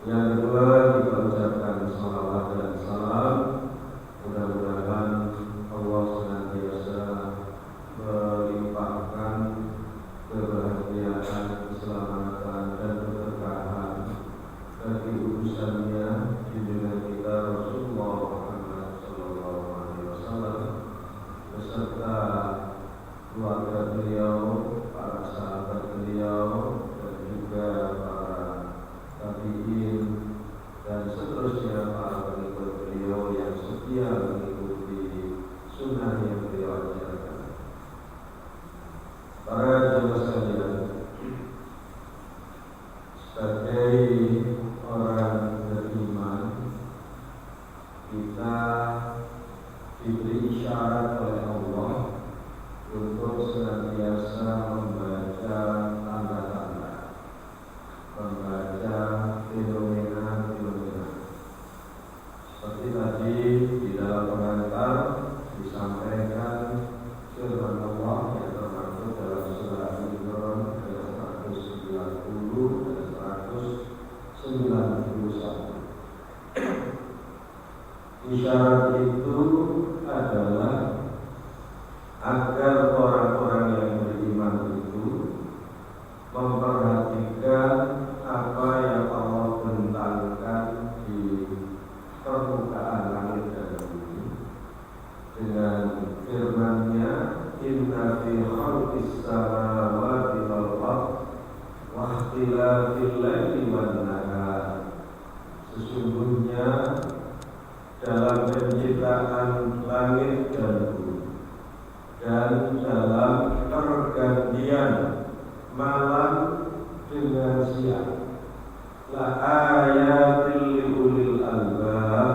Yang kedua, kita ucapkan salawat dan salam. Mudah-mudahan Allah senantiasa melimpahkan kebahagiaan, keselamatan dan keberkahan bagi utusannya junjungan kita Rasulullah Muhammad SAW beserta keluarga beliau, para sahabat beliau, dan juga para tabi'in dan seterusnya para pengikut beliau yang setia mengikuti sunnah yang beliau ajarkan. Para jemaah sekalian, sebagai orang beriman, kita diberi isyarat oleh Allah untuk senantiasa membaca tanda-tanda, membaca fenomena-fenomena. Seperti tadi di dalam pengantar disampaikan firman Allah yang termaktub dalam surah Al-Imran ayat 190 dan 191. Isyarat itu adalah agar orang-orang yang beriman itu memperhatikan apa yang Allah bentangkan di permukaan langit dan bumi dengan firman-Nya, inna fi khalqis samawati wal ardh wa ikhtilafil laili wan nahar. Sesungguhnya dalam penciptaan langit dan bumi dan dalam pergantian malam dengan siang, la ayatil liulil albab,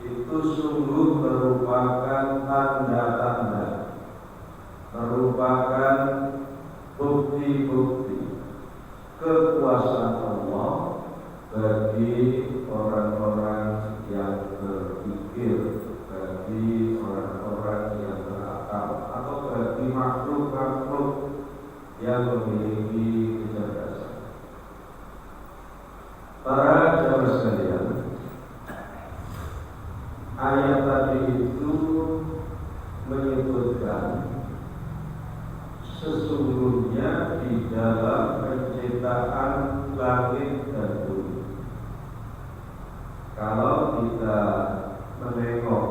itu sungguh merupakan tanda-tanda, merupakan bukti-bukti kekuasaan Allah bagi orang-orang yang berpikir, bagi orang-orang yang berakal, atau bagi makhluk-makhluk yang memiliki kecerdasan. Para jemaah sekalian, ayat tadi itu menyebutkan sesungguhnya di dalam penciptaan langit dan bumi, kalau kita menengok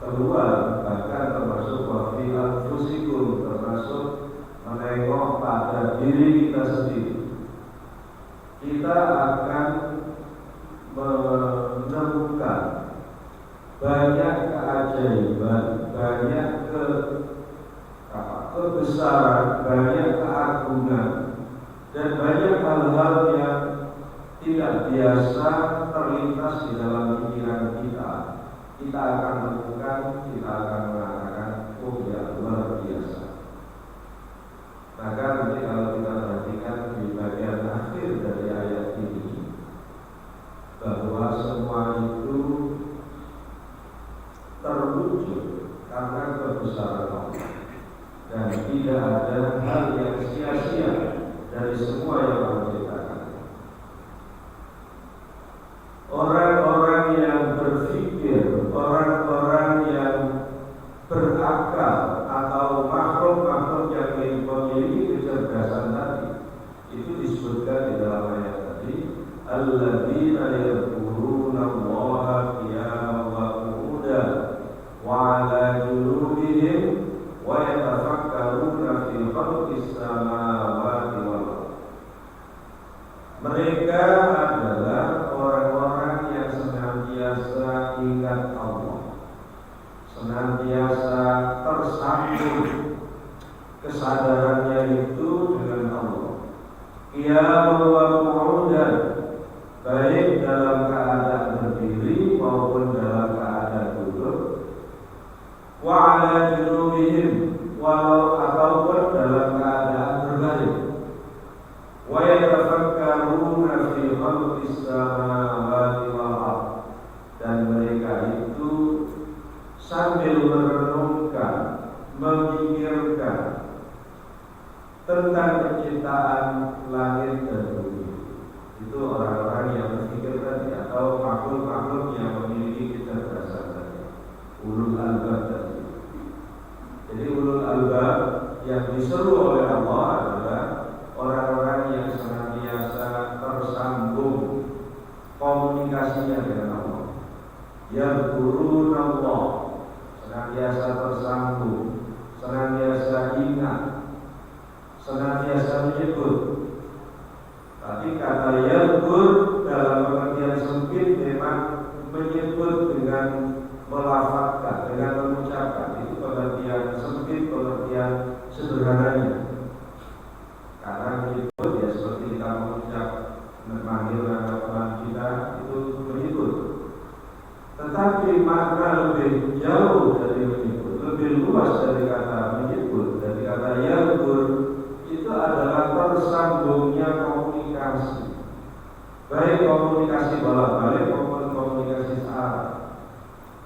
keluar, bahkan termasuk wafi anfusikum, termasuk menengok pada diri kita sendiri, kita akan menemukan banyak keajaiban, banyak kebesaran, banyak keagungan, dan banyak hal-hal yang tidak biasa terlintas di dalam pikiran kita. Kita akan menemukan, kita akan mengatakan, oh ya, luar biasa. Maka nanti kalau kita perhatikan di bagian akhir dari ayat ini, bahwa semua itu terwujud karena kebesaran Allah, dan tidak ada hal yang sia-sia dari semua yang Allah ciptakan. Orang-orang yang berpikir, orang-orang yang berakal, atau makhluk-makhluk yang memiliki kecerdasan tadi, itu disebutkan di dalam ayat tadi, alladzina yadhkuruna Allaha qiyaman wa qu'udan wa 'ala junubihim wa yatafakkaruna fi khalqis samawati wal ardh. Mereka adalah orang-orang yang senantiasa ingat Allah, senantiasa tersambung kesadarannya itu dengan Allah. Qiyaman wa qu'udan, baik dalam keadaan berdiri maupun dalam keadaan duduk. Wa 'ala junubihim, walau ataupun dalam keadaan berbaring. Wa yatafakkaruna fi khalqis samawati wal ardh, dan mereka itu sambil merenungkan, memikirkan tentang penciptaan langit dan bumi. Itu orang-orang atau makhluk-makhluk yang memiliki kecerdasan tadi, ulul albab tadi. Jadi ulul albab yang diseru oleh Allah adalah orang-orang yang senantiasa tersambung komunikasinya dengan Allah. Yadhkuruna Allah, senantiasa tersambung, senantiasa ingat, senantiasa menyebut. Tapi kata yadhkur dalam pengertian sempit memang menyebut dengan melafazkan, dengan mengucapkan. Itu pengertian sempit, pengertian sederhananya. Karena menyebut ya seperti kita mengucap memanggil nama kita itu menyebut. Tetapi makna lebih jauh dari menyebut, lebih luas dari kata menyebut, dari kata yadhkur, itu adalah tersambungnya komunikasi, baik komunikasi bolak-balik maupun komunikasi searah.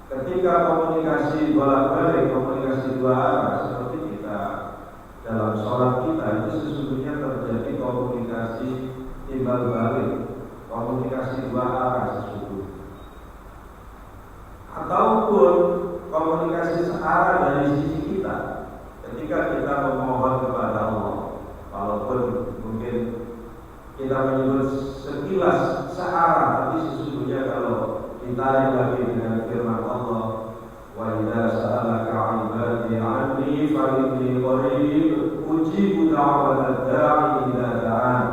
Ketika komunikasi bolak-balik, komunikasi dua arah, seperti kita dalam sholat kita, itu sesungguhnya terjadi komunikasi timbal balik, komunikasi dua arah sesungguhnya. Ataupun komunikasi searah dari sisi kita, ketika kita memohon kepada Allah, walaupun mungkin kita menyebut sekilas searah, tapi sesungguhnya kalau ditarik lagi dengan firman Allah, wa idza sa'alaka 'ibadi 'anni fa inni qarib ujibu da'watad da'i idza da'an.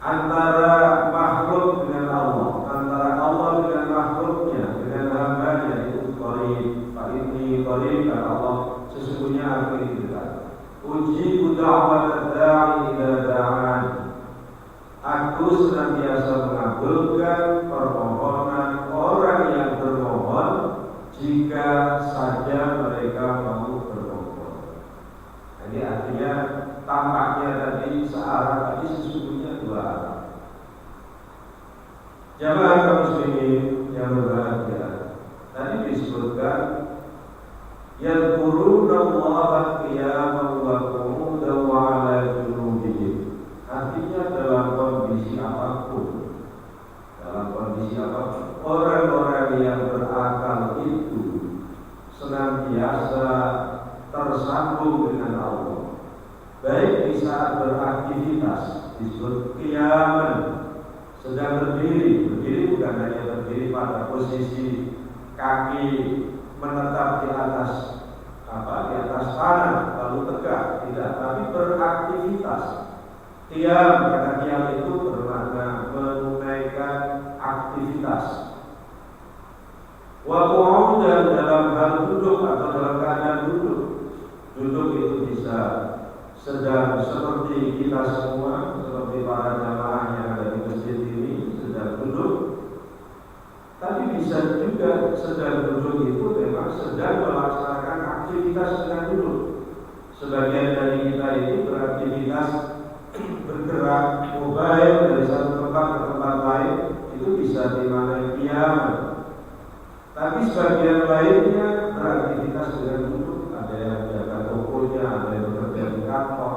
Antara makhluk dengan Allah, antara Allah dengan makhluknya, dengan hambanya itu qarib. Fa inni qarib, kata Allah, sesungguhnya aku itu dekat. Ujibu da'watad da'i idza da'an. Aku senantiasa mengabulkan permohonan orang yang bermohon jika saja mereka mau bermohon. Jadi artinya tampaknya tadi searah, tadi sesungguhnya dua arah. Jamaah kaum muslimin yang berbahagia, tadi disebutkan yadhkuruna Allaha qiyaman wa qu'udan wa 'ala junubihim. Artinya dalam kondisi apapun, orang-orang yang berakal itu senantiasa tersambung dengan Allah. Baik di saat beraktivitas, disebut qiyaman, sedang berdiri bukan hanya berdiri pada posisi kaki menetap di atas tanah lalu tegak, tidak, tapi beraktivitas. Qiyam, kata qiyam itu bermakna menunaikan aktivitas. Wa qu'udan, dalam hal duduk atau dalam keadaan duduk. Duduk itu bisa sedang seperti kita semua, seperti para jamaah yang ada di masjid ini sedang duduk. Tapi bisa juga sedang duduk itu memang sedang melaksanakan aktivitas sedang duduk. Sebagian dari kita ini beraktivitas bergerak mobile dari satu tempat ke tempat lain, itu bisa dimaknai qiyam. Tapi sebagian lainnya beraktivitas dengan duduk. Ada yang jaga tokonya, ada yang bekerja di kantor,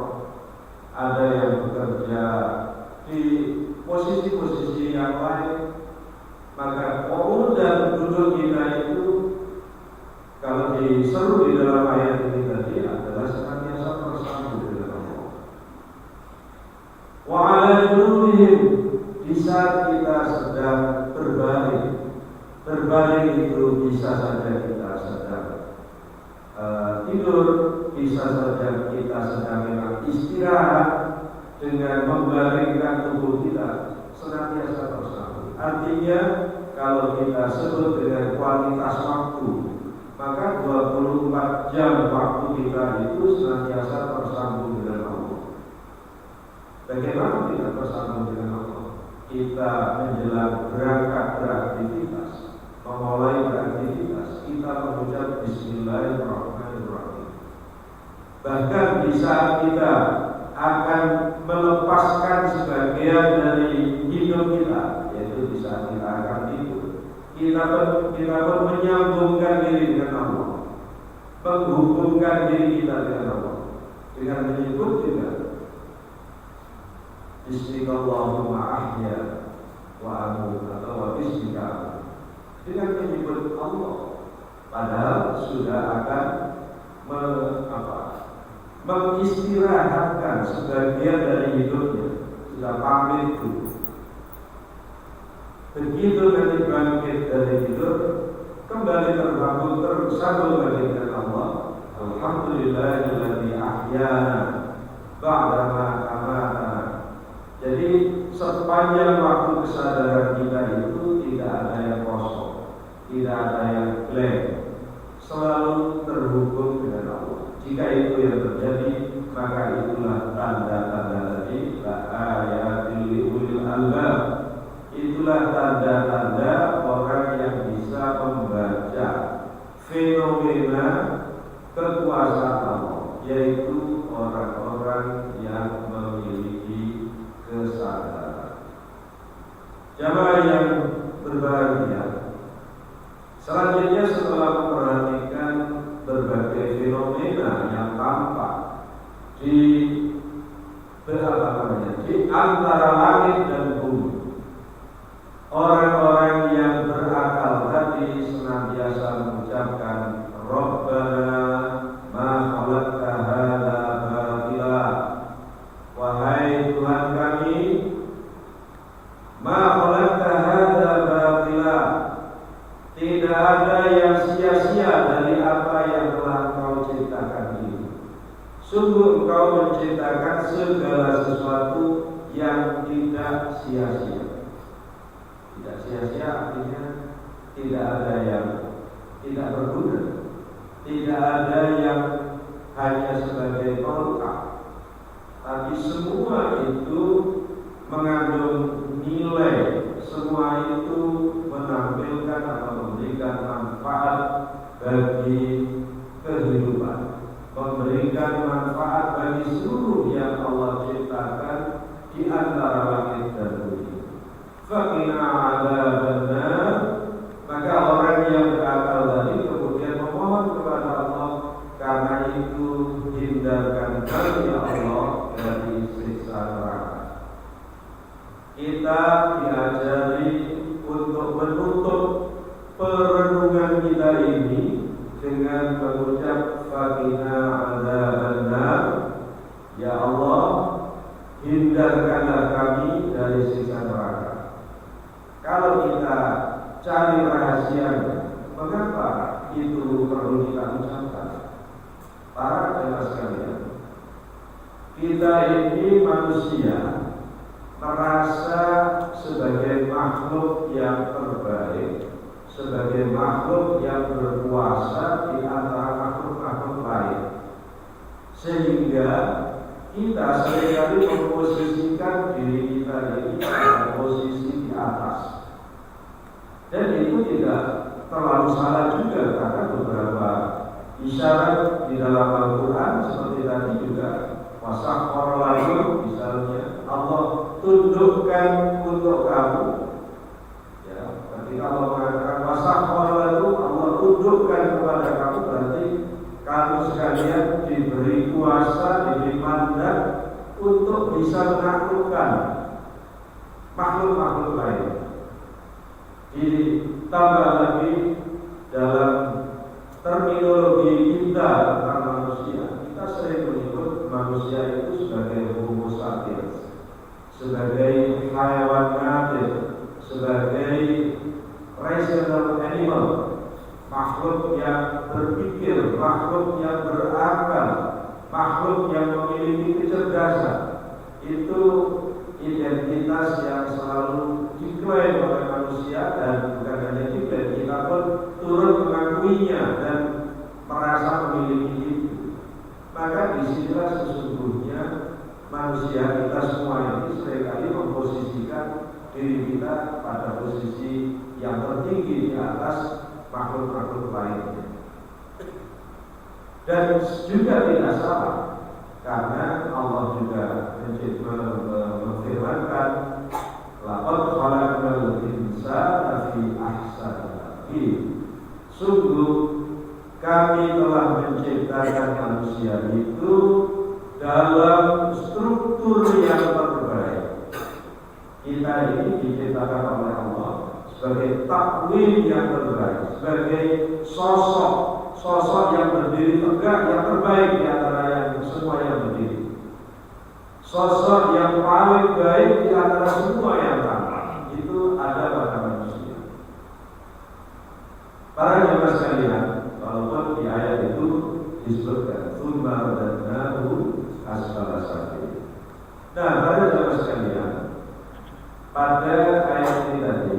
ada yang bekerja di posisi-posisi yang lain. Maka qu'ud dan duduk kita itu kalau diseru di dalam ayat ini tadi adalah senantiasa bersambung dengan Allah. Wa 'ala junubihim, di saat kita sedang berbaring itu bisa saja kita sedang tidur, bisa saja kita sedang memang istirahat dengan membaringkan tubuh kita senantiasa bersambung. Artinya kalau kita sebut dengan kualitas waktu, maka 24 jam waktu kita itu senantiasa bersambung dengan Allah. Bagaimana kita bersambung dengan Allah? Kita menjelang berangkat beraktivitas, memulai beraktivitas, kita mengucap Bismillahirrahmanirrahim. Bahkan di saat kita akan melepaskan sebagian dari hidup kita, yaitu di saat kita akan tidur, kita pun menyambungkan diri dengan Allah, menghubungkan diri kita dengan Allah dengan menyebut juga Bismillahirrahmanirrahim. wa amut atau wa bismika dengan menyebut Allah, padahal sudah akan mengistirahatkan sebagian dari hidupnya, sudah pamit dulu. Begitu nanti bangkit dari tidur, kembali terbangun tersambung lagi dengan Allah. Alhamdulillahilladzi ahyana ba'da ma amatana. Jadi sepanjang waktu kesadaran kita itu tidak ada yang kosong, tidak ada yang blank, selalu terhubung dengan Allah. Jika itu yang terjadi, maka itulah tanda-tanda tadi, la ayatil liulil albab. Itulah tanda-tanda orang yang bisa membaca fenomena kekuasaan Allah, yaitu orang-orang yang memiliki kesadaran. Jamaah yang berbahagia, selanjutnya setelah memperhatikan berbagai fenomena yang tampak di antara langit dan bumi, orang-orang yang berakal tadi senantiasa mengucapkan Rabbana ma khalaqta hadza batila. Wahai Tuhan kami, ma khalaqta hadza batila, tidak ada yang sia-sia dari apa yang telah Engkau ciptakan ini. Sungguh Engkau menciptakan segala sesuatu yang tidak sia-sia. Tidak sia-sia artinya tidak ada yang tidak berguna, tidak ada yang hanya sebagai tolak, tapi semua itu mengandung nilai, semua itu menampilkan atau memberikan manfaat bagi kehidupan, memberikan manfaat bagi seluruh yang Allah ciptakan di antara langit dan bumi. Faqina adzabannar, maka orang yang berakal tadi kemudian memohon kepada Allah, karena itu hindarkan kami ya Allah dari siksa neraka. Kita diajari untuk menutup perenungan kita ini dengan mengucap faqina adzabannar, ya Allah hindarkanlah kami dari siksa neraka. Kalau kita cari rahasianya, mengapa itu perlu kita ucapkan? Para jemaah sekalian, kita ini manusia merasa sebagai makhluk yang terbaik, sebagai makhluk yang berkuasa di antara makhluk-makhluk lain, sehingga kita seringkali memposisikan diri kita ini pada posisi di atas. Dan itu tidak terlalu salah juga, karena beberapa isyarat di dalam Al-Quran seperti tadi juga wasakhkhara lakum, misalnya Allah tundukkan untuk kamu. Ya, ketika Allah mengatakan wasakhkhara lakum, Allah tundukkan kepada kamu, berarti kamu sekalian diberi kuasa, diberi mandat untuk bisa menaklukkan makhluk-makhluk lain. Ditambah lagi dalam terminologi kita tentang manusia, kita sering menyebut manusia itu sebagai homo sapiens, sebagai hewan natif, sebagai rational animal, makhluk yang berpikir, makhluk yang berakal, makhluk yang memiliki kecerdasan. Itu identitas yang selalu diklaim oleh manusia, dan bukan hanya diklaim, kita pun turut mengakuinya dan merasa memiliki itu. Maka disinilah sesungguhnya manusia kita semua ini seringkali memposisikan diri kita pada posisi yang tertinggi di atas makhluk-makhluk lainnya. Dan juga tidak salah, karena Allah juga memfirmankan laqad khalaqnal insana fi ahsani taqwim, sungguh kami telah menciptakan manusia itu dalam struktur yang terbaik. Kita ini diciptakan oleh Allah sebagai takwim yang terbaik, sebagai sosok yang berdiri tegak, yang terbaik di antara yang semua yang berdiri, sosok yang paling baik di antara semua yang tampak. Itu ada pada manusia. Para jemaah sekalian, walaupun di ayat itu disebutkan tsumma radadnahu asfala safilin. Nah, para jemaah sekalian, pada ayat ini tadi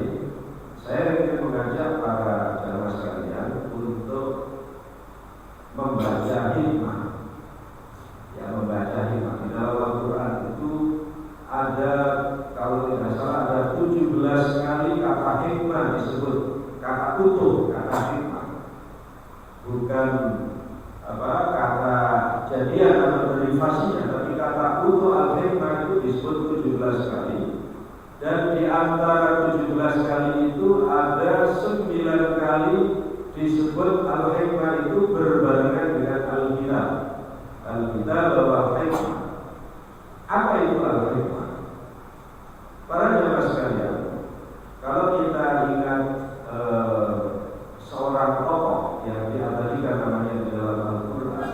saya ingin mengajak para jemaah sekalian untuk membaca hikmah. Ya, membaca hikmah. Di dalam Al-Quran itu ada, kalau tidak salah, ada 17 kali kata hikmah disebut, kata utuh, kata hikmah, bukan kata jadian atau derivasinya, tapi kata utuh al-hikmah itu disebut 17 kali. Dan di antara 17 kali itu ada 9 kali disebut al-hikmah itu berbarengan dengan al-kitab. Al-kitab bahwa hikmah. Apa itu al-hikmah? Para jemaah sekalian, kalau kita ingat seorang tokoh yang diabadikan namanya di dalam Al-Quran,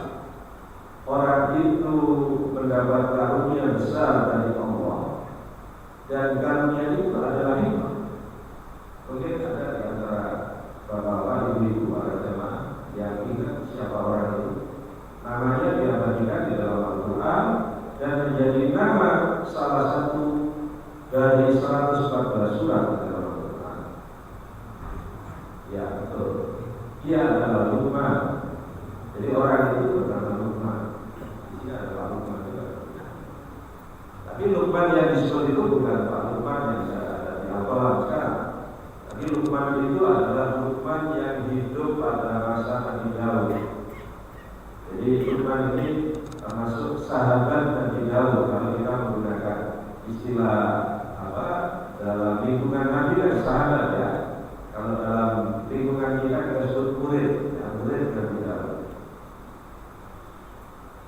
orang itu mendapat karunia besar dari Allah, dan karunia itu adalah hikmah. Mungkin ada di antara bapak-bapak, ibu-ibu, para jemaah yang ingat siapa orang itu. Namanya diabadikan di dalam Al-Quran dan menjadi nama salah satu dari 114 surat di dalam Al-Quran. Ya, betul. Dia adalah Luqman. Jadi orang itu bernama Luqman. Dia adalah Luqman juga. Tapi Luqman yang disebut itu bukan Pak Luqman yang ada di Al-Quran sekarang. Tapi Luqman itu adalah Luqman yang hidup pada masa Nabi Daud. Jadi Luqman ini termasuk sahabat Nabi Daud. Kalau kita menggunakan istilah dalam lingkungan Nabi dan sahabat, ya. Kalau dalam lingkungan kita sebut murid, ya, murid Nabi Daud.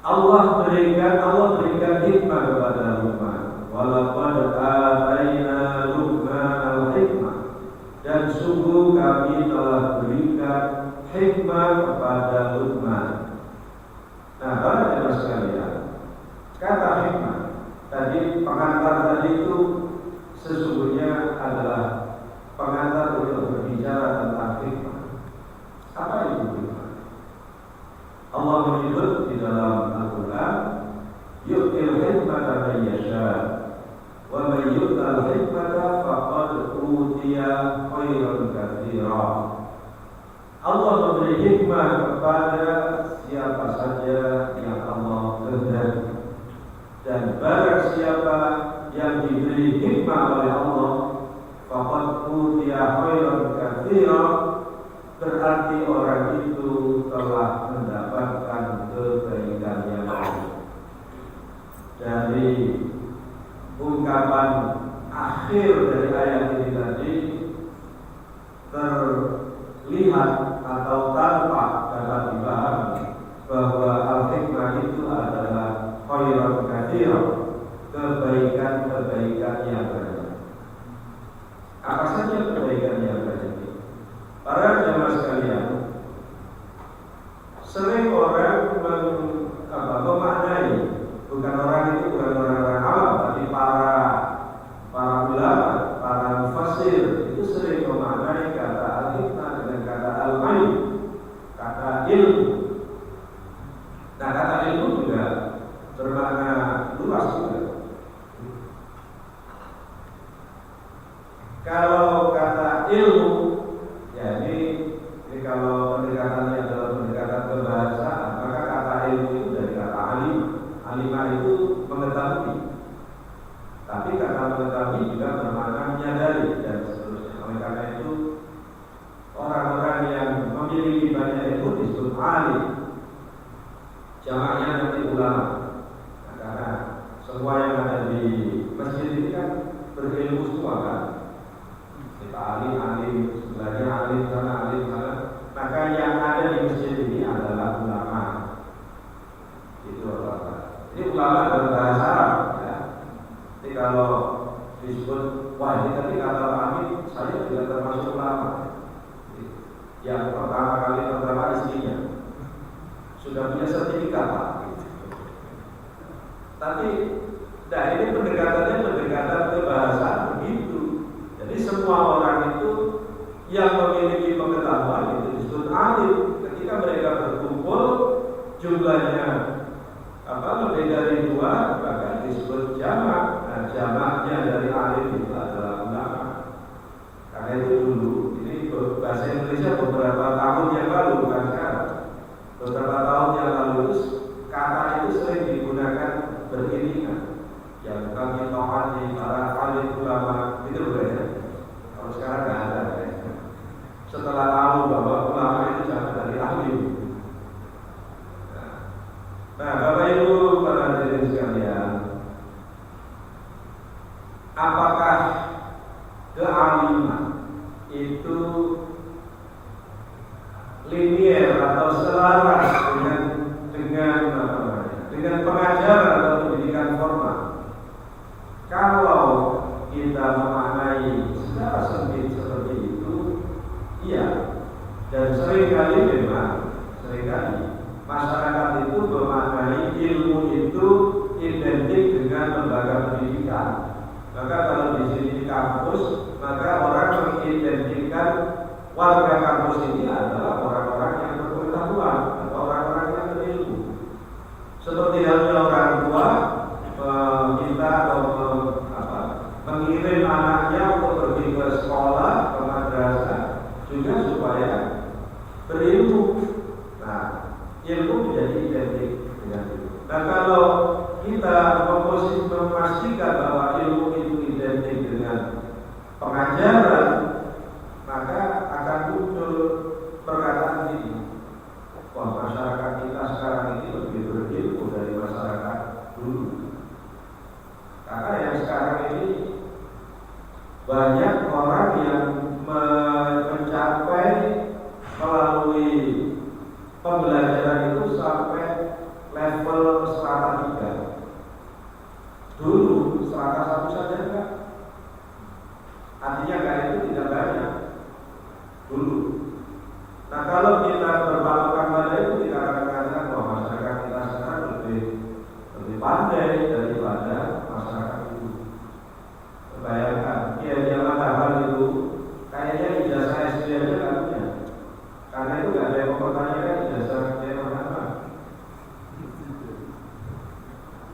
Allah berikan hikmah kepada Luqman. Walaqad ataina Luqman al-hikmah. Dan sungguh kami telah berikan hikmah kepada Luqman. Nah, para jemaah sekalian, kata hikmah tadi, pengantar tadi itu sesungguhnya adalah pengantar untuk berbicara tentang hikmah. Apa itu hikmah? Allah menyebut di dalam Al-Quran, yu'til hikmata man yasha wa man yu'tal hikmata faqad utiya khairan katsira. Allah memberi hikmah kepada siapa saja yang Allah kehendaki, dan barang siapa yang diberi hikmah oleh Allah, faqad utiya khairan katsira, berarti orang itu telah mendapatkan kebaikan yang banyak. Dari ungkapan akhir dari ayat ini tadi terlihat atau tampak dapat dipahami bahwa al-hikmah itu adalah khairan katsira, kebaikan-kebaikan yang banyak. Apa saja kebaikan yang banyak? Para jemaah sekalian, sering orang memaknai, bukan orang itu bukan orang-orang awam, tapi para ulama, para mufassir itu sering memaknai kata al-hikmah dengan kata al-ilm, kata ilmu. Nah, kata ilmu juga bermakna luas juga. Kalau kata ilmu, ya ini kalau pendekatannya adalah pendekatan kebahasaan, maka kata ilmu itu dari kata alim. Alimah itu mengetahui. Tapi kata mengetahui juga bermakna menyadari dan seterusnya. Oleh karena itu, orang-orang yang memiliki banyak ilmu disebut alim. Jamaknya nanti ulama. Nah, karena semua yang ada di masjid ini kan berilmu semua kan. Kita alim, sebenarnya alim sana. Maka yang ada di masjid ini adalah ulama. Itu apa? Ini ulama dalam bahasa Arab, ya. Jadi kalau disebut wah ini tadi kata Pak Amin, saya juga termasuk ulama. Yang pertama istrinya sudah punya sertifikat Pak. Tapi, nah ini pendekatan kebahasaan begitu. Jadi semua orang itu yang memiliki pengetahuan itu disebut alim. Ketika mereka berkumpul jumlahnya lebih dari 2, maka disebut jamak. Nah, jamaknya dari alim itu adalah ulama. Karena itu dulu, ini bahasa Indonesia beberapa tahun yang lalu, bukan sekarang. Beberapa tahun yang lalu kata itu sering digunakan beriringan. Yang kami tohani para alim ulama itu berbeda. Kalau sekarang nggak ada. Setelah tahu bahwa ulama itu jangan dari alim. Nah, Bapak Ibu para hadirin sekalian, apakah kealiman itu linier atau selaras dengan pengajaran atau pendidikan formal? Kalau kita memaknai secara sempit seperti itu, iya. Dan seringkali masyarakat itu memaknai ilmu itu identik dengan lembaga pendidikan. Maka kalau di sini di kampus, maka orang mengidentikan warga kampus ini adalah orang-orang yang berpengetahuan atau orang-orang yang berilmu. Seperti halnya orang tua minta atau mengirim anaknya untuk pergi ke sekolah, ke madrasah, juga supaya berilmu. Nah, ilmu menjadi identik dengan itu. Nah, kalau kita memastikan bahwa ilmu itu identik dengan pengajaran, maka akan muncul perkataan ini, wah masyarakat kita sekarang ini lebih berilmu dari masyarakat dulu. Karena yang sekarang ini banyak orang yang mencapai melalui pembelajaran itu sampai level strata 3. Dulu strata 1 saja enggak. Artinya enggak itu tidak banyak dulu. Nah, kalau kita berpatokan pada itu, kita akan mengatakan bahwa masyarakat kita sekarang lebih pandai daripada masyarakat dulu. Bayangkan, dia madhaban itu kayaknya ijazah SD aja nggak punya. Karena itu nggak ada yang mempertanyakan ijazah dia mana.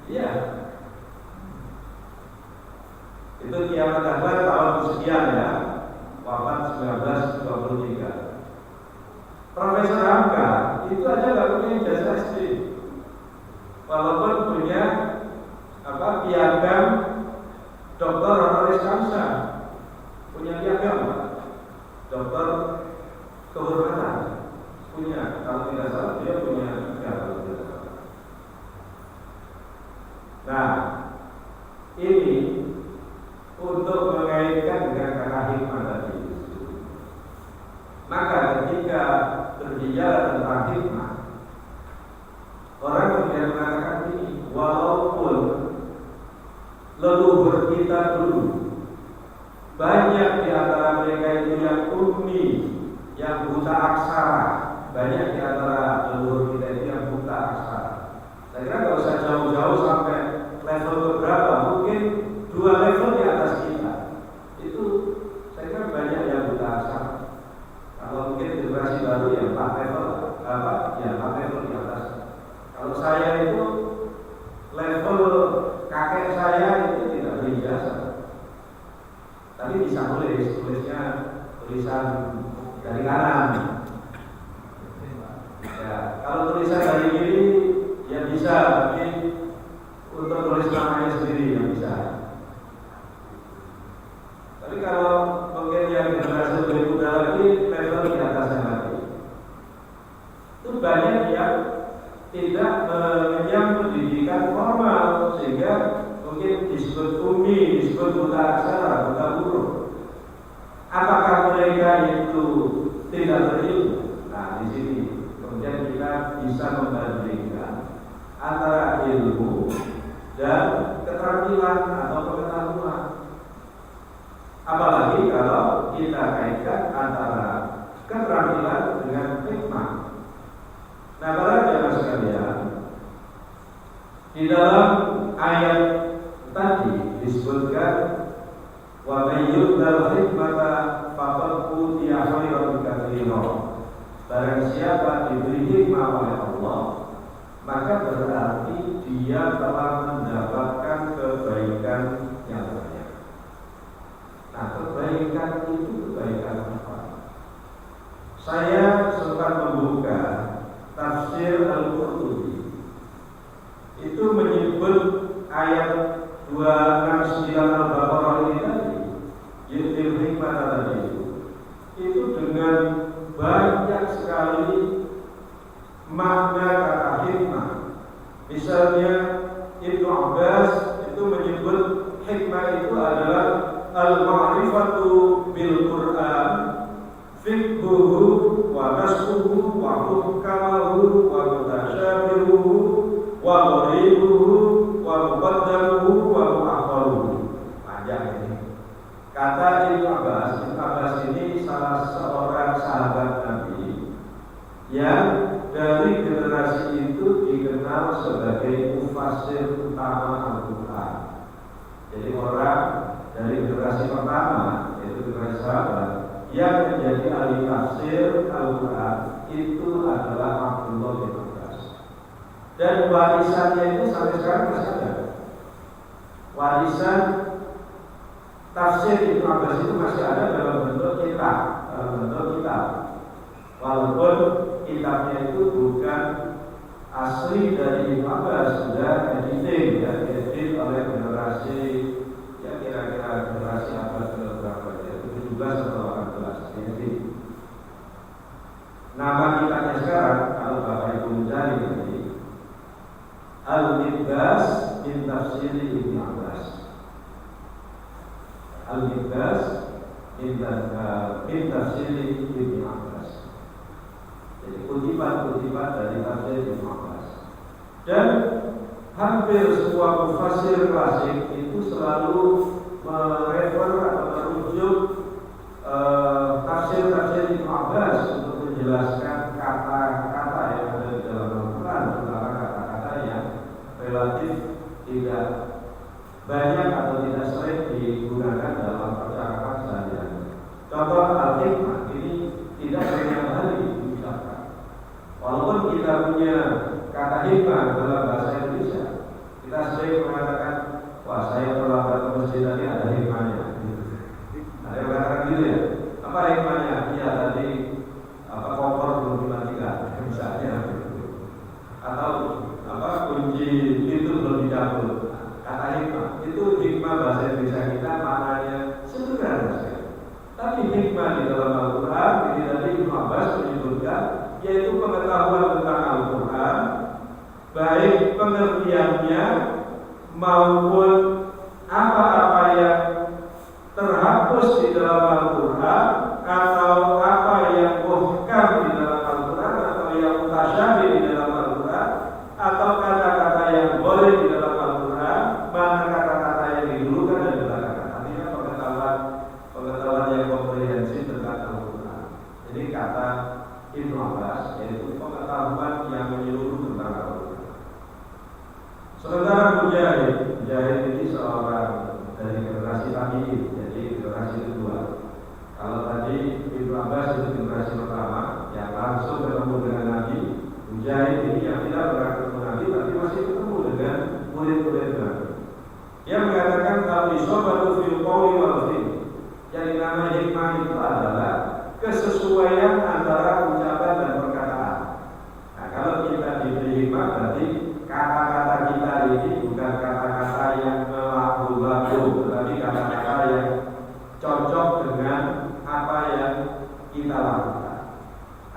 Iya. Itu Kiai Madhaban tahun sekian ya, wafat 1923. Profesor Hamka itu aja nggak punya ijazah SD, walaupun punya piagam doktor honoris causa, punya piagam doktor kehormatan, punya. Kalau tidak salah dia punya piagam. Nah, ini untuk mengaitkan dengan kata hikmah tadi. Maka ketika berbicara tentang hikmah, orang kemudian mengatakan ini, walaupun leluhur kita dulu banyak di antara mereka itu yang ummi, yang buta aksara, banyak di antara leluhur kita itu yang buta aksara. Saya kira nggak usah jauh-jauh sampai level berapa, mungkin 2 level di atas kita. Itu saya kira banyak yang buta aksara. Kalau mungkin generasi baru ya 4 level, 4 level di atas. Kalau saya itu level kakek saya itu tidak berijazah, tapi bisa tulisnya tulisan dari kanan. Ya, kalau tulisan dari kiri ya bisa, tapi untuk tulis namanya sendiri yang bisa. Tapi kalau mungkin yang generasi lebih muda lagi, level di atasnya lagi, itu banyak yang tidak mengenyam pendidikan formal, sehingga mungkin disebut ummi, disebut buta aksara, buta huruf. Apakah mereka itu tidak berilmu? Nah, di sini kemudian kita bisa membandingkan antara ilmu dan keterampilan atau pengetahuan. Apalagi kalau kita kaitkan antara keterampilan dengan hikmah. Nah, para jemaah sekalian, di dalam ayat tadi disebutkan wa may yu'tal hikmata faqad utiya khairan katsiran. Barang siapa diberi hikmah oleh Allah, maka berarti dia telah mendapatkan kebaikan yang banyak. Nah, kebaikan itu kebaikan apa? Saya sempat membuka tafsir Al-Qurtubi. Itu menyebut ayat 269 Al-Baqarah ini tadi, yu'til hikmah tadi itu dengan banyak sekali makna kata hikmah. Misalnya Ibnu Abbas itu menyebut hikmah itu adalah al-ma'rifatu bil Qur'an, fiqhuhu wa nasbuhu wa hukamahu wa mutasyabihuhu wa gharibuhu wa muqaddamuhu wa mu'akharuhu. Panjang ini. Kata Ibnu Abbas ini salah seorang sahabat Nabi yang dari generasi itu dikenal sebagai mufassir utama Al-Quran. Jadi orang dari generasi pertama, yaitu generasi sahabat, yang menjadi ahli tafsir Al-Quran itu adalah Abdullah bin Abbas. Dan warisannya itu sampai sekarang masih ada. Warisan tafsir Ibnu Abbas itu masih ada dalam bentuk kitab, walaupun kitabnya itu bukan asli dari Ibnu Abbas, sudah editing, diedit oleh generasi ya kira-kira generasi abad ke-berapa ya, 17 atau 18 ini. Nama kitabnya sekarang kalau Bapak Ibu mencari nanti Al-Miqdas min Tafsir Ibnu Abbas. Al-Miqdas min Tafsir Ibnu Abbas. Jadi kutipan-kutipan dari tafsir Ibnu Abbas. Dan hampir semua mufassir klasik itu selalu merefer atau merujuk tafsir-tafsir Ibnu Abbas untuk menjelaskan kata-kata yang ada di dalam Al-Quran, terutama kata-kata yang relatif tidak banyak atau tidak sering digunakan dalam percakapan sehari-hari. Contoh al-hikmah ini tidak setiap hari diucapkan. Walaupun kita punya kata hikmah dalam bahasa Indonesia, kita sering mengatakan, wah saya terlambat ke masjid tadi ada hikmahnya. Ada yang mengatakan gitu ya. Apa hikmahnya? Iya tadi kompor belum dimatikan, misalnya. Atau kunci pintu belum dicabut. Kata hikmah itu hikmah bahasa Indonesia kita maknanya sederhana sekali. Tapi hikmah di dalam Al-Quran ini tadi Ibnu Abbas menyebutkan, yaitu pengetahuan tentang Al-Quran, baik pengertiannya maupun apa-apa yang terhapus di dalam Al-Quran, atau apa yang muhkam di dalam Al-Quran, atau yang mutasyabih di dalam Al-Quran, atau kata-kata yang boleh di dalam Al-Quran, mana kata-kata yang didulukan dan dibelakangkan. Artinya pengetahuan yang komprehensif tentang Al-Quran. Jadi kata Ibnu Abbas yaitu pengetahuan yang menyeluruh tentang Al-Quran. Sementara Mujahid ini seorang dari generasi tabi'in, jadi generasi kedua. Kalau tadi Ibnu Abbas itu generasi pertama yang langsung ketemu dengan Nabi, Mujahid ini yang tidak pernah ketemu Nabi tapi masih ketemu dengan murid-murid Nabi. Dia mengatakan al-isobatu fil qawli wal fi'l. Yang dinamai hikmah itu adalah kesesuaian antara ucapan dan perkataan. Nah, kalau kita diberi hikmah berarti kata-kata kita ini bukan kata-kata yang melaku-laku, tetapi kata-kata yang cocok dengan apa yang kita lakukan.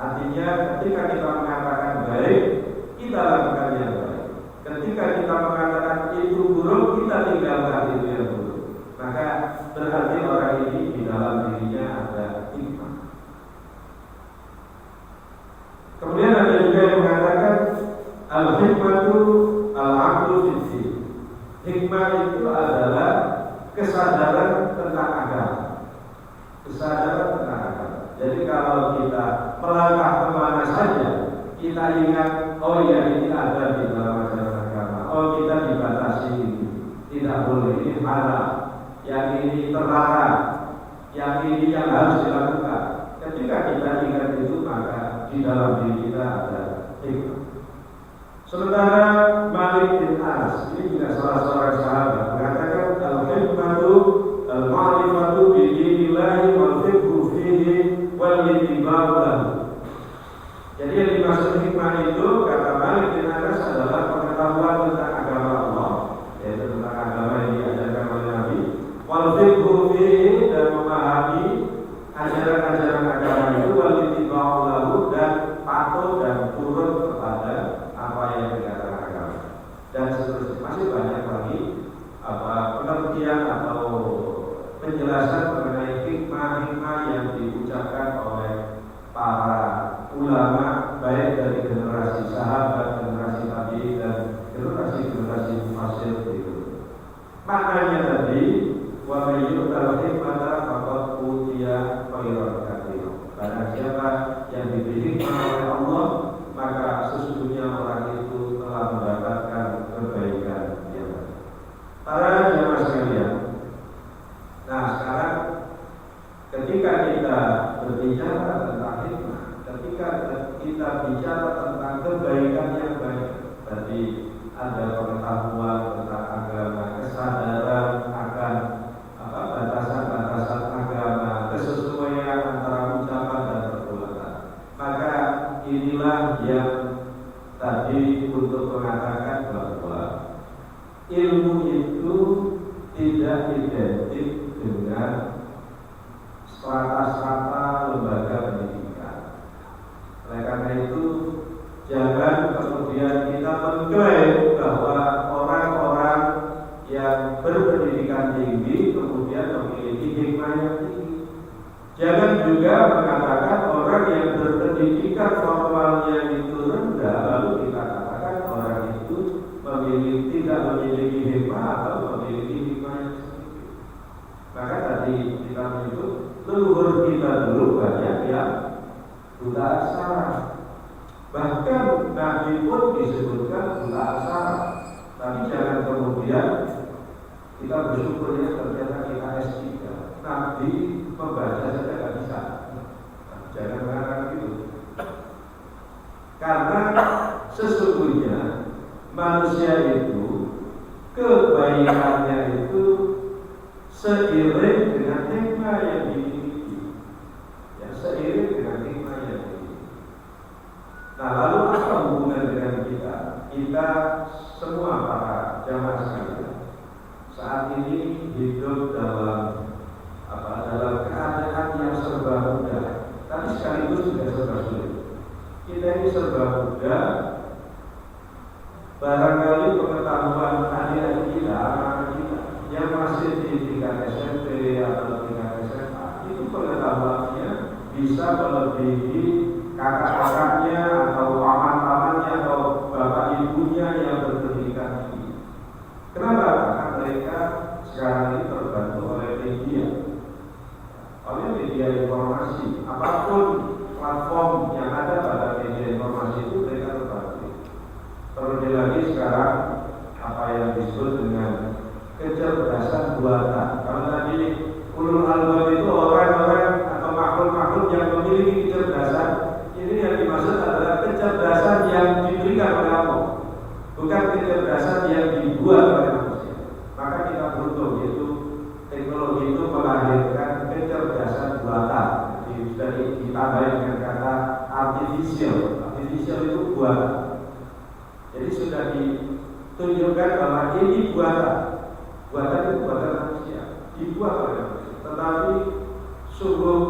Artinya ketika kita mengatakan baik, kita lakukan yang baik. Ketika kita mengatakan itu buruk, kita tinggalkan itu yang buruk. Maka berarti orang ini di dalam dirinya ada hikmah. Kemudian ada juga yang mengatakan al-hikmatu al-aqlu fid-din. Hikmah itu adalah kesadaran tentang agama. kesadaran tentang agama. Jadi kalau kita melangkah kemana saja, kita ingat, oh ya ini ada di dalam ajaran agama. Oh kita dibatasi ini, tidak boleh, ini haram, yang ini terlarang, yang ini yang harus dilakukan. Ketika kita ingat itu, maka di dalam diri kita ada hikmah. Sementara Malik bin Anas, ini juga salah seorang sahabat, mengatakan al-hikmatu al-ma'rifatu bi dinillahi wal fiqhu fihi wal ittiba'u lahu. Jadi yang dimaksud hikmah itu, kata Malik bin Anas, adalah pengetahuan tentang agama Allah, yaitu tentang agama yang diajarkan oleh Nabi, wal fiqhu fihi, dan memahami ajaran-ajaran agama itu, wal ittiba'u lahu, dan patuh dan turut kepada apa yang dikatakan agama, dan seterusnya. Masih banyak lagi pengertian atau penjelasan mengenai hikmah-hikmah yang diucapkan oleh para ulama, baik dari generasi sahabat, generasi tabi'in, dan generasi mufassir itu. Maknanya tadi, wa may yu'tal hikmata faqad utiya khairan katsiran. Barang siapa yang diberi hikmah oleh Allah, maka sesungguhnya orang itu telah mendapatkan kebaikan yang banyak. Para jemaah sekalian, nah sekarang ketika kita berbicara tentang hikmah, ketika kita bicara tentang kebaikan yang banyak, tadi ada pengetahuan tentang agama, kesadaran akan batasan-batasan agama, kesesuaian antara ucapan dan perbuatan. Maka inilah yang tadi untuk mengatakan bahwa ilmu itu tidak identik dengan strata-strata lembaga pendidikan. Oleh karena itu, jangan kemudian kita mengklaim bahwa orang-orang yang berpendidikan tinggi kemudian memiliki hikmah yang tinggi. Jangan juga mengatakan orang yang berpendidikan formalnya itu rendah, lalu kita katakan orang itu tidak memiliki hikmah atau memiliki hikmah yang sedikit. Maka tadi kita menyebut leluhur kita dulu banyak yang buta aksara. Bahkan Nabi pun disebutkan buta aksara. Tapi jangan kemudian kita bersyukurnya ternyata kita S3. Nabi membaca saja tidak bisa. Jangan mengatakan itu. Karena sesungguhnya manusia itu kebaikannya itu seiring dengan hikmah yang dimiliki. Ya, seiring dengan hikmah yang dimiliki. Nah, lalu apa hubungan dengan kita? Kita semua para jamaah sekalian saat ini hidup dalam keadaan yang serba mudah, tapi sekaligus juga serba sulit. Kita ini serba mudah. Barangkali pengetahuan adik-adik kita, anak-anak kita yang masih di tingkat SMP atau tingkat SMA, itu pengetahuannya bisa melebihi kakak-kakaknya atau paman-pamannya atau bapak ibunya yang berpendidikan tinggi. Kenapa? Karena mereka sekarang ini terbantu oleh media informasi. Apapun platform yang ada pada media informasi itu mereka terbantu. Terlebih lagi sekarang apa yang disebut dengan kecerdasan buatan. Kalau tadi ulul albab itu orang-orang atau makhluk-makhluk yang memiliki kecerdasan, ini yang dimaksud adalah kecerdasan yang diberikan oleh Allah, bukan kecerdasan yang dibuat oleh manusia. Maka kita beruntung, yaitu teknologi itu melahirkan kecerdasan buatan. Jadi sudah ditambahin dengan kata artificial. Artificial itu buatan. Jadi sudah ditunjukkan bahwa ini buatan. Buatan itu buatan manusia, dibuat oleh manusia. Tetapi sungguh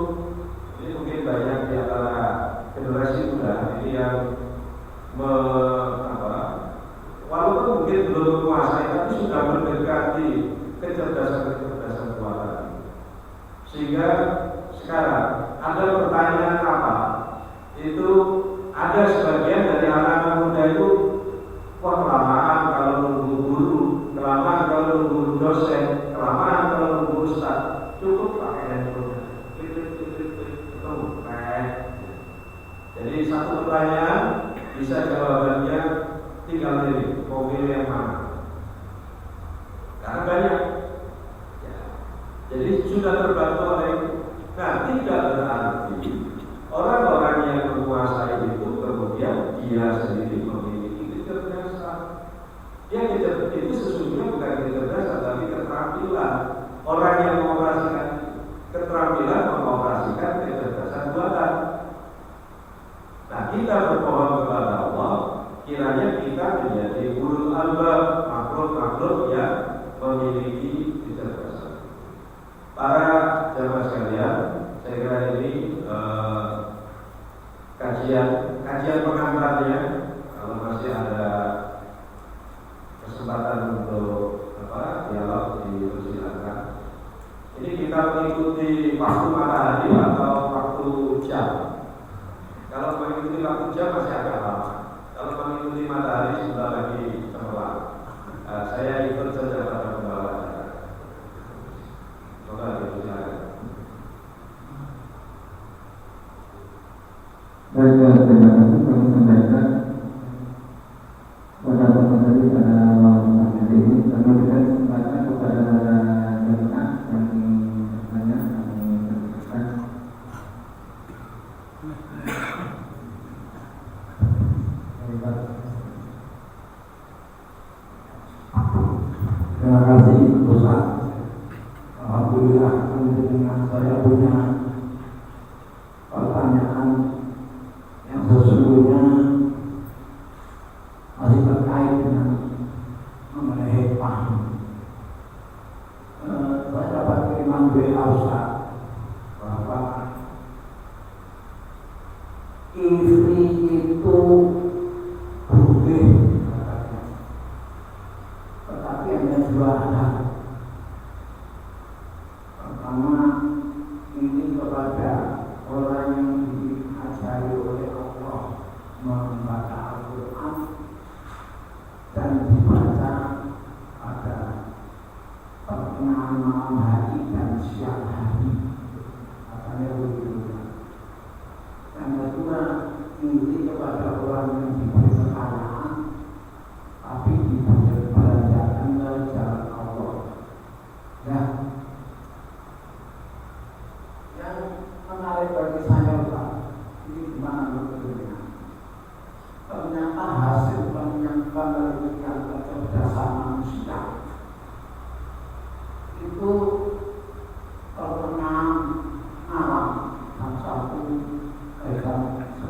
ini mungkin banyak di antara generasi muda ini yang walaupun mungkin belum menguasai, tapi sudah mendekati kecerdasan buatan. Sehingga sekarang ada pertanyaan apa? Itu ada sebagian dari anak-anak muda itu, wah kelamaan kalau nunggu guru, kelamaan kalau nunggu dosen, kelamaan kalau nunggu ustaz, cukup pakai handphone, klik satu pertanyaan bisa jawabannya tinggal pilih, mau pilih yang mana? Karena banyak. Ya. Jadi sudah terbantu oleh itu. Nah, tidak berarti orang-orang yang menguasai itu kemudian dia sendiri memiliki kecerdasan. Dia itu sesungguhnya bukan kecerdasan, tapi keterampilan. Orang yang mengoperasikan keterampilan mengoperasikan kecerdasan buatan. Nah, kita bermohon kepada Allah, kiranya kita menjadi ulul albab, makhluk-makhluk yang memiliki kecerdasan. Para jamaah sekalian, saya kira ini kajian pengantarnya. Kalau masih ada kesempatan untuk dialog, dipersilakan. Ini kita mengikuti waktu matahari atau waktu jam. Kalau mengikuti waktu jam masih agak lama. Kalau mengikuti matahari sudah lagi cemerlang. Saya ikut saja pada pembawa acara. Coba dipersilakan. Baik, terima kasih kami sampaikan pada materi pada malam hari ini. Kami berikan kesempatan kepada jemaah yang bertanya, kami persilakan. Terima kasih Ustaz. Alhamdulillah, saya punya pertanyaan yang sesungguhnya masih terkait dengan mengenai hikmah. Saya dapat kiriman WA Ustaz bahwa istri itu boleh, tetapi hanya dua hal. Pertama, ini kepada orang yang diajari oleh Allah membaca Al-Quran dan dibaca pada pertengahan malam hari dan siang hari, katanya begitu. Yang kedua, ini kepada orang yang diberi kekayaan tapi diberi belanjakan ke jalan Allah. Ya, yang menarik bagi saya Pak, ini gimana bentuknya? Ternyata hasil penelitian kecerdasan manusia itu pertengahan malam jam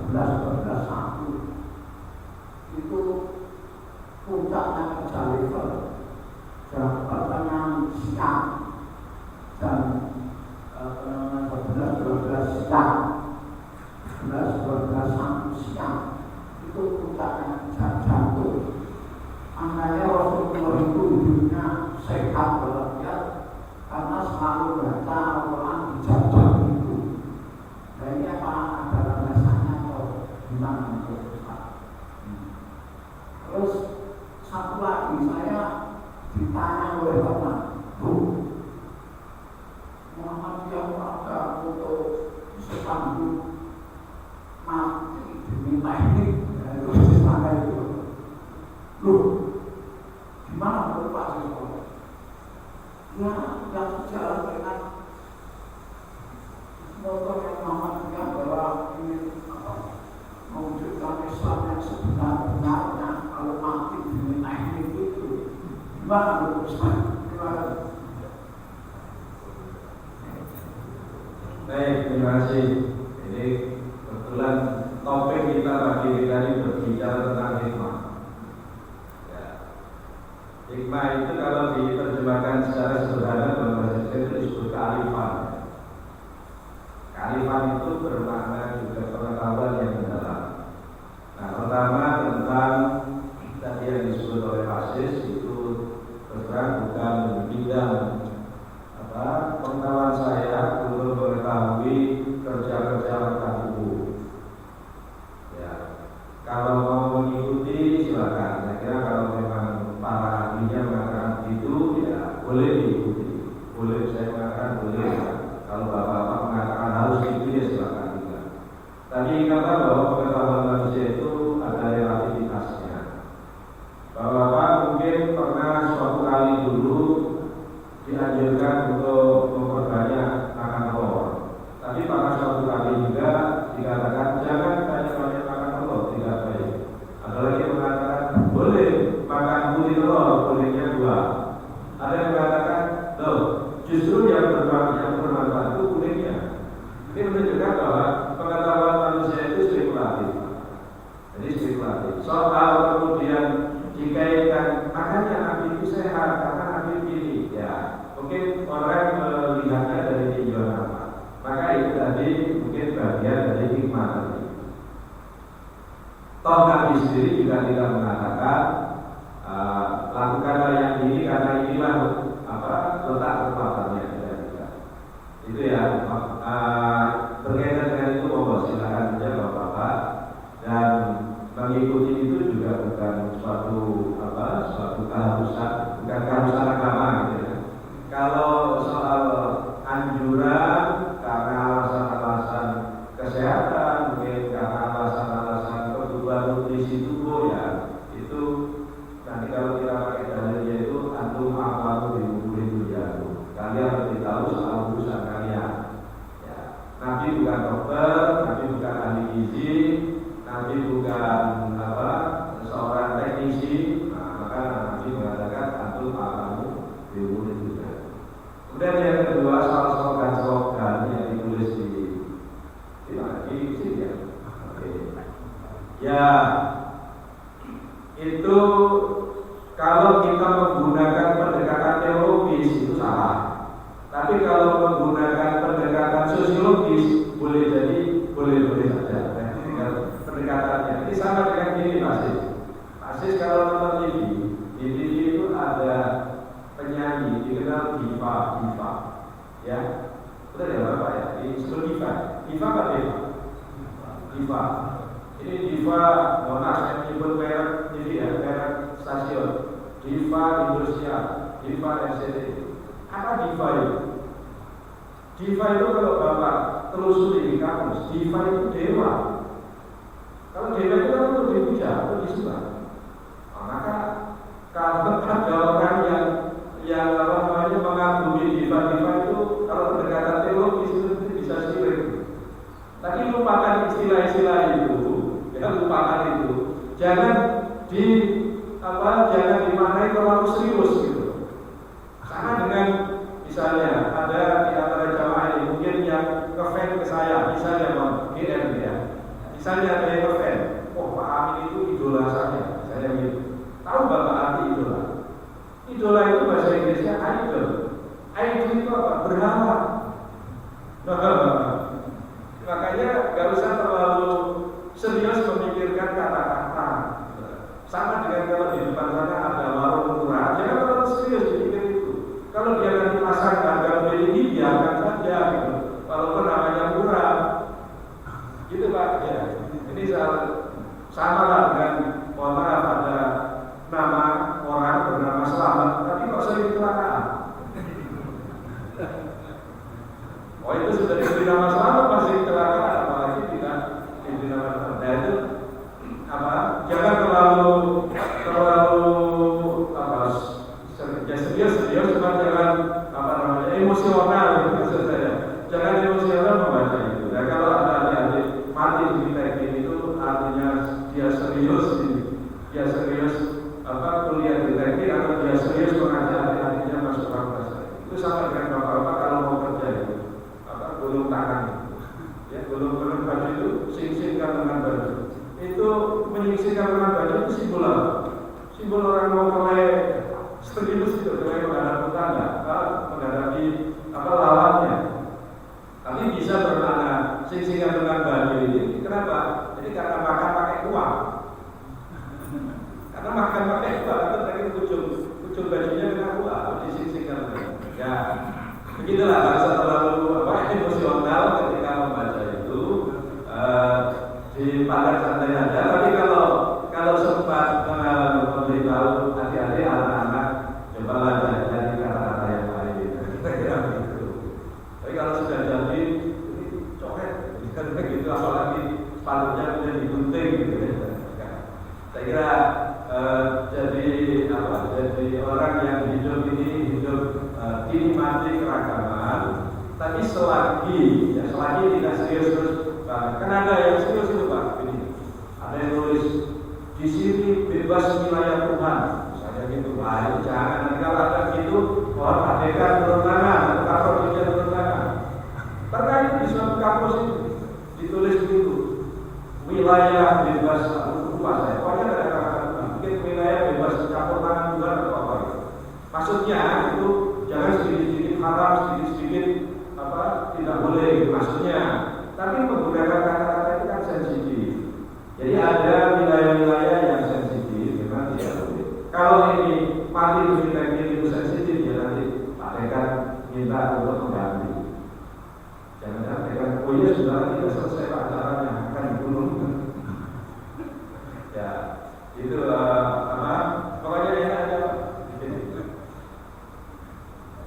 11:12 itu puncaknya kerja level jam pertengahan siang jam 11:12 siang, 11:12 siang itu puncaknya jantung. Makanya Rasulullah itu hidupnya sehat walafiat karena selalu baca Al-Quran di jam-jam itu. Dan ini apa ada landasannya atau gimana untuk Ustaz? Terus satu lagi, saya ditanya oleh teman, Bu, Muhammad yang ada untuk sesambung mati demi teknik, itu istilahnya itu. Loh, gimana menurut Pak Siswa? Ya, yang sejalan dengan moto yang Muhammadiyah bahwa ingin mewujudkan Islam yang sebenar-benarnya, kalau mati demi teknik itu. Gimana menurut Ustaz? Gimana? Baik, terima kasih. Ini kebetulan topik kita pagi ini berbicara tentang hikmah. Ya. Hikmah itu kalau diterjemahkan secara sederhana dalam bahasa Indonesia itu disebut kearifan. Kearifan itu bermakna juga pengetahuan yang mendalam. Nah, pertama tentang tadi yang disebut oleh Aziz itu berperan bukan bidang pengetahuan saya untuk mengetahui kerja-kerja langkah hukum. Ya, kalau mau mengikuti silakan. Saya kira kalau memang para ahlinya mengatakan itu, ya boleh diikuti. Boleh, saya mengatakan boleh. Ya. Kalau bapak-bapak mengatakan harus itu, ya silakan juga. Toh Nabi sendiri juga tidak mengatakan lakukanlah yang ini karena inilah letak kekuatannya. Itu ya. Berkaitan dengan itu monggo silakan saja Bapak-bapak, dan mengikuti itu juga bukan suatu keharusan, bukan keharusan agama gitu ya. Kalau soal anjuran karena alasan-alasan kesehatan, mungkin karena alasan-alasan kebutuhan nutrisi tubuh ya, itu nanti kalau kita pakai dalilnya itu antum amalu bimukulih tujaru, kalian lebih tahu soal urusan kalian. Nabi bukan dokter, Nabi bukan ahli gizi, Nabi bukan seorang teknisi, maka Nabi mengatakan antum alamu biwudu juga. Kemudian yang kedua soal slogan yang ditulis di sini ya. Oke. Ya, itu kalau kita menggunakan pendekatan teologis itu salah. Tapi kalau menggunakan pendekatan sosiologis boleh saja. Pendekatannya ini sama dengan gini Mas. Kalau nonton TV itu ada penyanyi dikenal diva, ya. Betul ya Bapak ya? Disebut diva apa diva? Ini diva, saya menyebut merek TV ya, merek stasiun. Diva Indonesia, diva RCTI. Apa diva itu? Diva itu kalau Bapak telusuri di kamus, diva itu dewa. Kalau dewa itu kan untuk dipuja, untuk disembah. Maka kalau ada orang yang mengagumi diva itu, kalau pendekatan teologis itu bisa syirik. Tapi lupakan istilah-istilah itu, ya lupakan itu. Jangan dimaknai terlalu serius gitu. Sama dengan misalnya ada di antara jamaah ini mungkin yang ngefan ke saya, misalnya GM ya. Misalnya ada yang ngefan, Pak Amin itu idola saya, misalnya gitu. Tahu Bapak arti idola? Idola itu bahasa Inggrisnya idol. Idol itu apa? Berhala. Makanya gak usah terlalu serius memikirkan kata-kata. Sama dengan kalau di depan sana ada warung murah, jangan terlalu serius dipikir itu. Kalau dia nanti pasang harga ini, biarkan saja gitu. Walaupun namanya murah, gitu Pak. Ya, ini sama lah dengan ada nama orang bernama Selamat, tapi kok sering kecelakaan. Oh itu sudah diberi nama Selamat masih kecelakaan, apalagi tidak diberi nama Selamat. Nah itu jangan terlalu serius, cuma jangan emosional gitu maksud saya. Jangan emosional membaca itu. Nah kalau ada adik-adik mati di teknik itu artinya dia serius kuliah di teknik atau dia serius mengajak adik-adiknya masuk fakultas. Itu sama dengan bapak-bapak kalau mau kerja itu gulung tangan ya, gulung baju itu sing-singkan dengan baju. Itu menyingsingkan dengan baju itu simbol apa? Simbol orang mau mulai serius itu, mulai menghadapi tangga, menghadapi lawannya. Tapi bisa bermakna sing-singkan dengan baju ini. Kenapa? Jadi karena makan pakai uang. Karena makan pakai uang, itu tadi ujung bajunya dengan uang, dising-singkan. Ya, begitulah bahasa terlalu emosional ketika membaca itu. Dipandang santai aja. Tapi kalau sempat memberitahu hati-hati anak-anak, cobalah jadi kata-kata yang lain. Kira-kira begitu. Tapi kalau sudah jadi ini coret, gitu apalagi sepatunya kemudian digunting gitu. Saya kira jadi orang yang hidup mati keragaman, tapi selagi tidak serius terus. Kan ada yang serius itu Pak, ini ada yang nulis di sini bebas wilayah Tuhan, misalnya gitu. Nah, jangan nanti kalau ada gitu, mohon adegan turun tangan, atau dia turun tangan. Terkait di suatu kampus itu ditulis begitu, wilayah bebas lupa saya, pokoknya ada kata-kata mungkin wilayah bebas campur tangan Tuhan atau apa itu. Maksudnya itu jangan sedikit-sedikit haram, sedikit-sedikit tidak boleh maksudnya. Tapi menggunakan kata-kata itu kan sensitif. Jadi ada wilayah oh iya saudara tidak selesai acaranya akan dibunuh. Ya itu apa? Pokoknya yang ada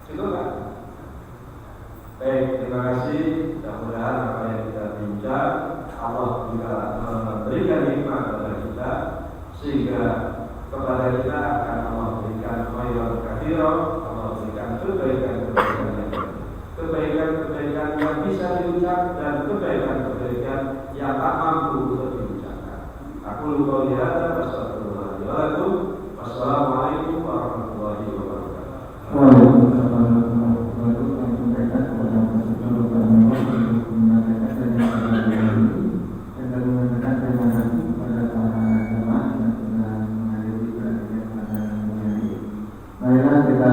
itu kan. Baik, terima kasih. Mudah-mudahan apa yang kita bincang Allah juga memberikan hikmah kepada kita sehingga kepada kita akan Allah berikan khairan katsira, Allah berikan kebaikan yang bisa diucap dan kebaikan yang tak mampu untuk diucapkan. Aku lupa lihat dan wassalamualaikum warahmatullahi wabarakatuh. Waalaikumsalam warahmatullahi wabarakatuh. Marilah kita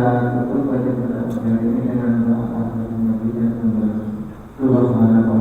tutup pada ini dengan doa Tuhan.